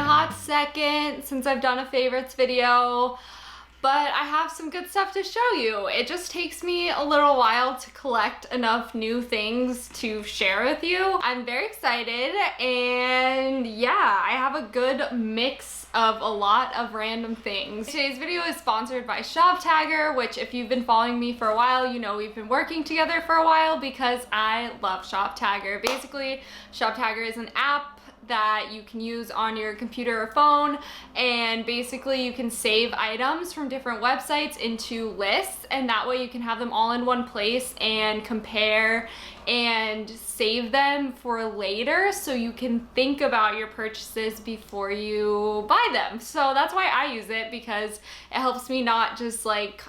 a hot second since I've done a favorites video, but I have some good stuff to show you. It just takes me a little while to collect enough new things to share with you. I'm very excited, and yeah, I have a good mix of a lot of random things. Today's video is sponsored by ShopTagger, which if you've been following me for a while, you know we've been working together for a while because I love ShopTagger. Basically, ShopTagger is an app that you can use on your computer or phone, and basically you can save items from different websites into lists, and that way you can have them all in one place and compare and save them for later so you can think about your purchases before you buy them. So that's why I use it, because it helps me not just like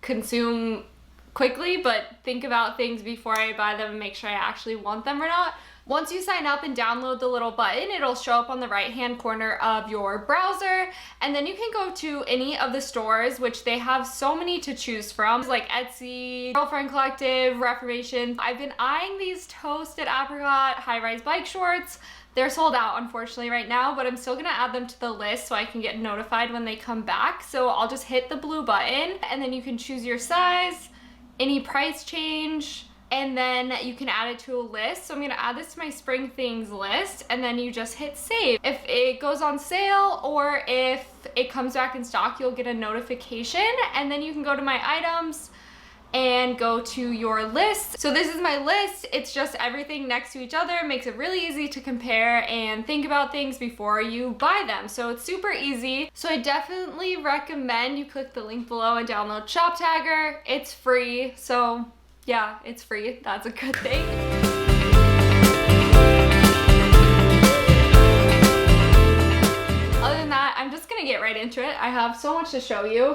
consume quickly, but think about things before I buy them and make sure I actually want them or not. Once you sign up and download the little button, it'll show up on the right-hand corner of your browser, and then you can go to any of the stores, which they have so many to choose from, like Etsy, Girlfriend Collective, Reformation. I've been eyeing these toasted apricot high-rise bike shorts. They're sold out, unfortunately, right now, but I'm still gonna add them to the list so I can get notified when they come back. So I'll just hit the blue button, and then you can choose your size, any price change, and then you can add it to a list. So I'm gonna add this to my spring things list, and then you just hit save. If it goes on sale or if it comes back in stock, you'll get a notification, and then you can go to my items and go to your list. So this is my list. It's just everything next to each other. It makes it really easy to compare and think about things before you buy them. So it's super easy. So I definitely recommend you click the link below and download ShopTagger. It's free, so yeah, it's free. That's a good thing. Other than that, I'm just gonna get right into it. I have so much to show you.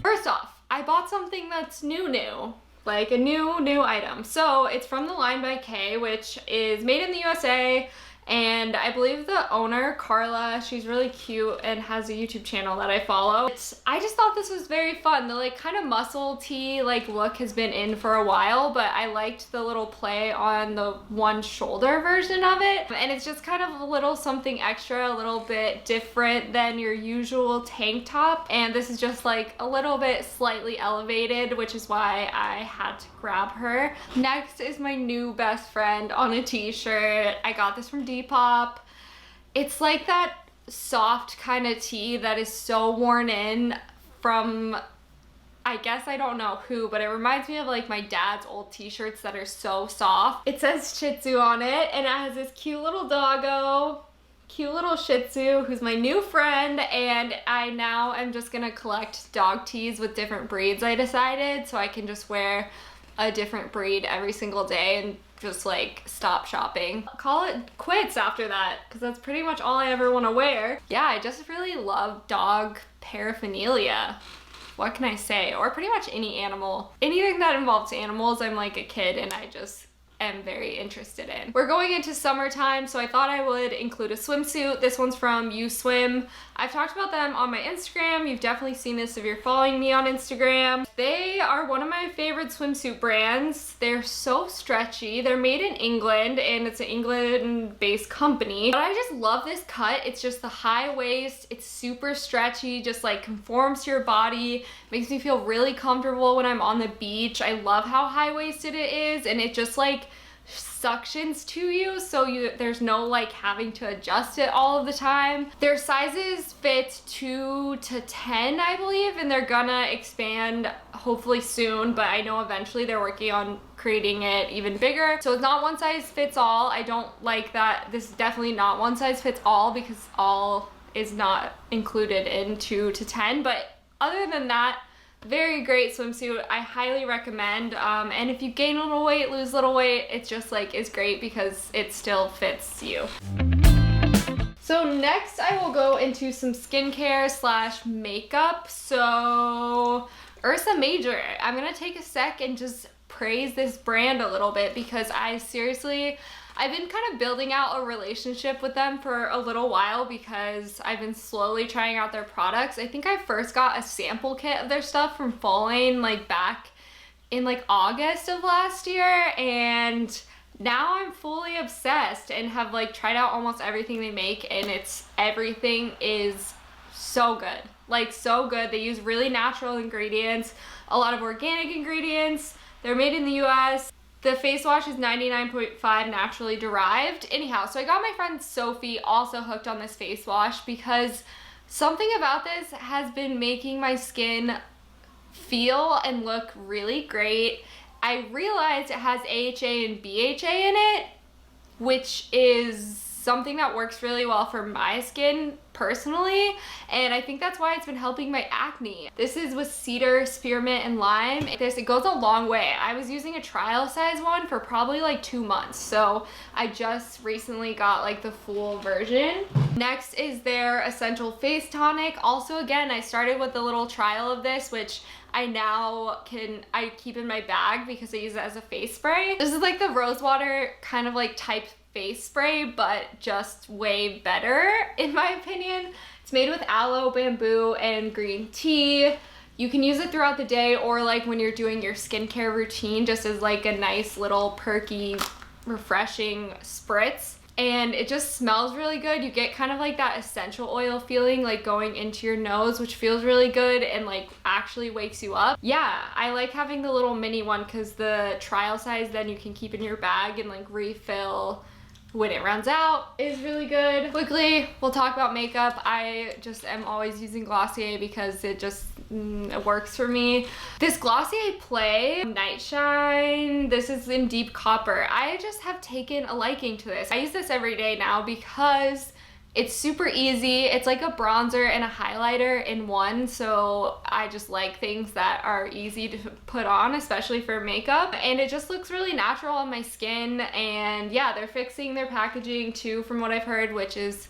First off, I bought something that's new, like a new item. So it's from the line by K, which is made in the USA. And I believe the owner, Carla, she's really cute and has a YouTube channel that I follow. I just thought this was very fun. The like kind of muscle tee like look has been in for a while, but I liked the little play on the one shoulder version of it. And it's just kind of a little something extra, a little bit different than your usual tank top. And this is just like a little bit slightly elevated, which is why I had to grab her. Next is my new best friend on a t-shirt. I got this from Depop. It's like that soft kind of tee that is so worn in from, I guess I don't know who, but it reminds me of like my dad's old t-shirts that are so soft. It says Shih Tzu on it, and it has this cute little doggo, cute little Shih Tzu who's my new friend, and I now am just gonna collect dog tees with different breeds, I decided, so I can just wear a different breed every single day and just like stop shopping. Call it quits after that, because that's pretty much all I ever want to wear. Yeah, I just really love dog paraphernalia. What can I say? Or pretty much any animal. Anything that involves animals, I'm like a kid and I just am very interested in. We're going into summertime, so I thought I would include a swimsuit. This one's from You Swim. I've talked about them on my Instagram. You've definitely seen this if you're following me on Instagram. They are one of my favorite swimsuit brands. They're so stretchy. They're made in England, and it's an England-based company. But I just love this cut. It's just the high waist. It's super stretchy, just like conforms to your body. Makes me feel really comfortable when I'm on the beach. I love how high-waisted it is, and it just like suctions to you, so there's no like having to adjust it all of the time. Their sizes fit 2 to 10, I believe, and they're gonna expand hopefully soon, but I know eventually they're working on creating it even bigger. So it's not one size fits all. I don't like that. This is definitely not one size fits all, because all is not included in 2 to 10, but other than that, very great swimsuit. I highly recommend. And if you gain a little weight, lose a little weight, it's just like is great because it still fits you. So next I will go into some skincare slash makeup. So Ursa Major. I'm gonna take a sec and just praise this brand a little bit, because I've been kind of building out a relationship with them for a little while, because I've been slowly trying out their products. I think I first got a sample kit of their stuff from Falling like back in like August of last year, and now I'm fully obsessed and have like tried out almost everything they make, and everything is so good. Like so good. They use really natural ingredients, a lot of organic ingredients. They're made in the US. The face wash is 99.5 naturally derived. Anyhow, so I got my friend Sophie also hooked on this face wash because something about this has been making my skin feel and look really great. I realized it has AHA and BHA in it, which is something that works really well for my skin personally, and I think that's why it's been helping my acne. This is with cedar, spearmint, and lime. It goes a long way. I was using a trial size one for probably like 2 months, so I just recently got like the full version. Next is their essential face tonic. Also, again, I started with a little trial of this, which I keep in my bag because I use it as a face spray. This is like the rose water kind of like type face spray, but just way better in my opinion. It's made with aloe, bamboo, and green tea. You can use it throughout the day or like when you're doing your skincare routine, just as like a nice little perky, refreshing spritz. And it just smells really good. You get kind of like that essential oil feeling like going into your nose, which feels really good and like actually wakes you up. Yeah, I like having the little mini one because the trial size then you can keep in your bag and like refill when it runs out is really good. Quickly, we'll talk about makeup. I just am always using Glossier because it just it works for me. This Glossier Play Night Shine, this is in deep copper. I just have taken a liking to this. I use this every day now because it's super easy. It's like a bronzer and a highlighter in one, so I just like things that are easy to put on, especially for makeup. And it just looks really natural on my skin. And yeah, they're fixing their packaging too, from what I've heard, which is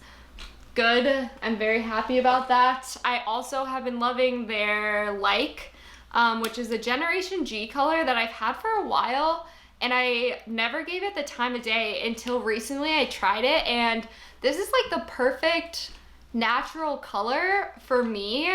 good. I'm very happy about that. I also have been loving their which is a Generation G color that I've had for a while, and I never gave it the time of day until recently I tried it, and this is like the perfect natural color for me.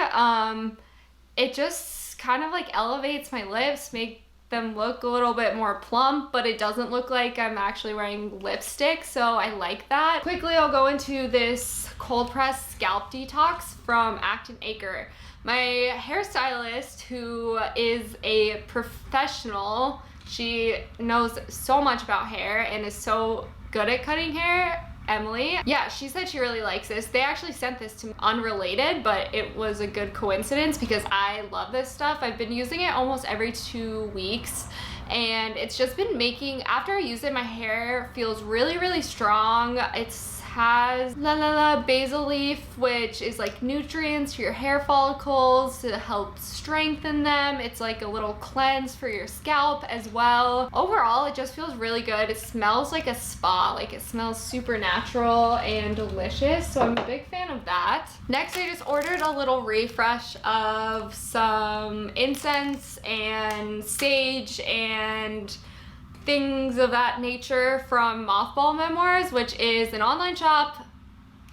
It just kind of like elevates my lips, make them look a little bit more plump, but it doesn't look like I'm actually wearing lipstick, so I like that. Quickly, I'll go into this cold press scalp detox from Acton Acre. My hairstylist, who is a professional, she knows so much about hair and is so good at cutting hair, Emily. Yeah, she said she really likes this. They actually sent this to me unrelated, but it was a good coincidence because I love this stuff. I've been using it almost every 2 weeks, and it's just been making, after I use it, my hair feels really, really strong. It has basil leaf, which is like nutrients for your hair follicles to help strengthen them. It's like a little cleanse for your scalp as well. Overall, it just feels really good. It smells like a spa, like it smells super natural and delicious, so I'm a big fan of that. Next, I just ordered a little refresh of some incense and sage and things of that nature from Mothball Memoirs, which is an online shop.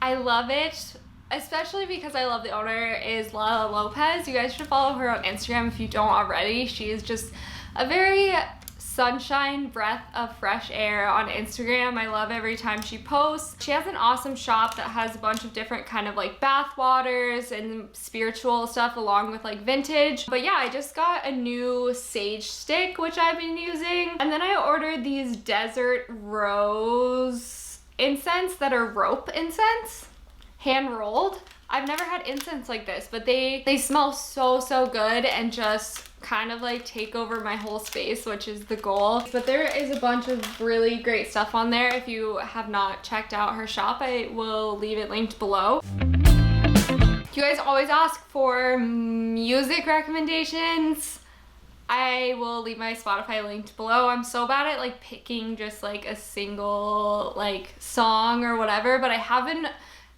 I love it, especially because I love the owner is Lala Lopez. You guys should follow her on Instagram if you don't already. She is just a very sunshine breath of fresh air on Instagram. I love every time she posts. She has an awesome shop that has a bunch of different kind of like bath waters and spiritual stuff along with like vintage. But yeah, I just got a new sage stick, which I've been using. And then I ordered these desert rose incense that are rope incense, hand rolled. I've never had incense like this, but they smell so, so good and just kind of like take over my whole space, which is the goal. But there is a bunch of really great stuff on there. If you have not checked out her shop, I will leave it linked below. You guys always ask for music recommendations. I will leave my Spotify linked below. I'm so bad at like picking just like a single like song or whatever, but I have been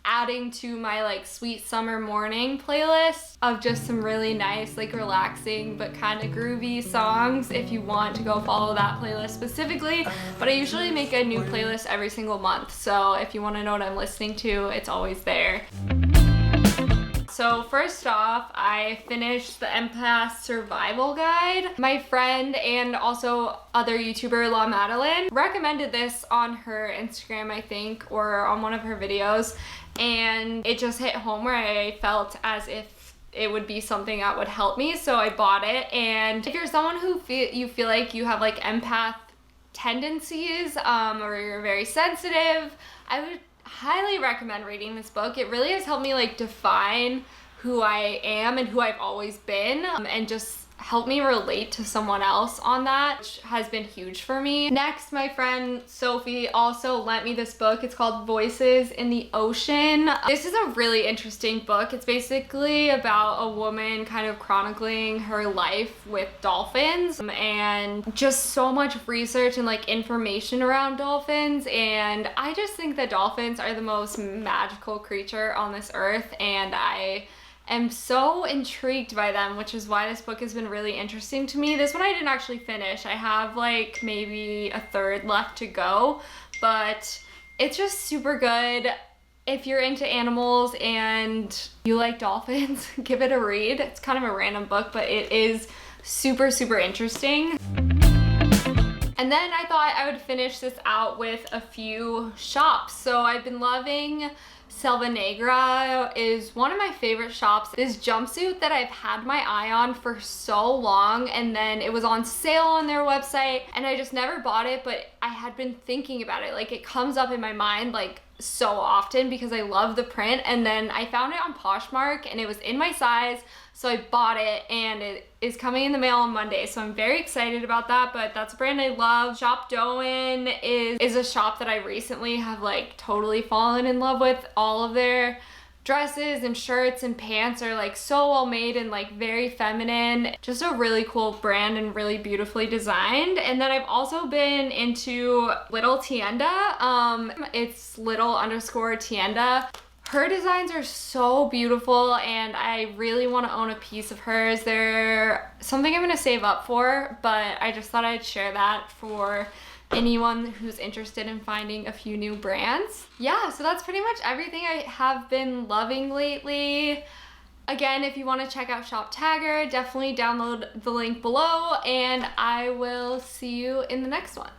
adding to my like sweet summer morning playlist of just some really nice like relaxing but kind of groovy songs if you want to go follow that playlist specifically. But I usually make a new playlist every single month, so if you want to know what I'm listening to, it's always there. so first off, I finished the Empaths survival guide. My friend and also other YouTuber La Madeline recommended this on her Instagram, I think, or on one of her videos, and it just hit home where I felt as if it would be something that would help me, so I bought it. And if you're someone who you feel like you have like empath tendencies, or you're very sensitive, I would highly recommend reading this book. It really has helped me like define who I am and who I've always been, and just help me relate to someone else on that, which has been huge for me. Next, my friend Sophie also lent me this book. It's called Voices in the Ocean. This is a really interesting book. It's basically about a woman kind of chronicling her life with dolphins, and just so much research and like information around dolphins. And I just think that dolphins are the most magical creature on this earth, and I am so intrigued by them, which is why this book has been really interesting to me. This one I didn't actually finish. I have like maybe a third left to go, but it's just super good. If you're into animals and you like dolphins, give it a read. It's kind of a random book, but it is super, super interesting. And then I thought I would finish this out with a few shops. So I've been loving Selva Negra, is one of my favorite shops. This jumpsuit that I've had my eye on for so long, and then it was on sale on their website and I just never bought it, but I had been thinking about it. Like, it comes up in my mind like so often because I love the print, and then I found it on Poshmark and it was in my size, so I bought it, and it is coming in the mail on Monday, so I'm very excited about that. But that's a brand I love. Shop DOEN is a shop that I recently have like totally fallen in love with. All of their dresses and shirts and pants are like so well made and like very feminine. Just a really cool brand and really beautifully designed. And then I've also been into Little Tienda. It's little_Tienda. Her designs are so beautiful, and I really want to own a piece of hers. They're something I'm going to save up for, but I just thought I'd share that for anyone who's interested in finding a few new brands. Yeah, so that's pretty much everything I have been loving lately. Again, if you want to check out Shop Tagger, definitely download the link below, and I will see you in the next one.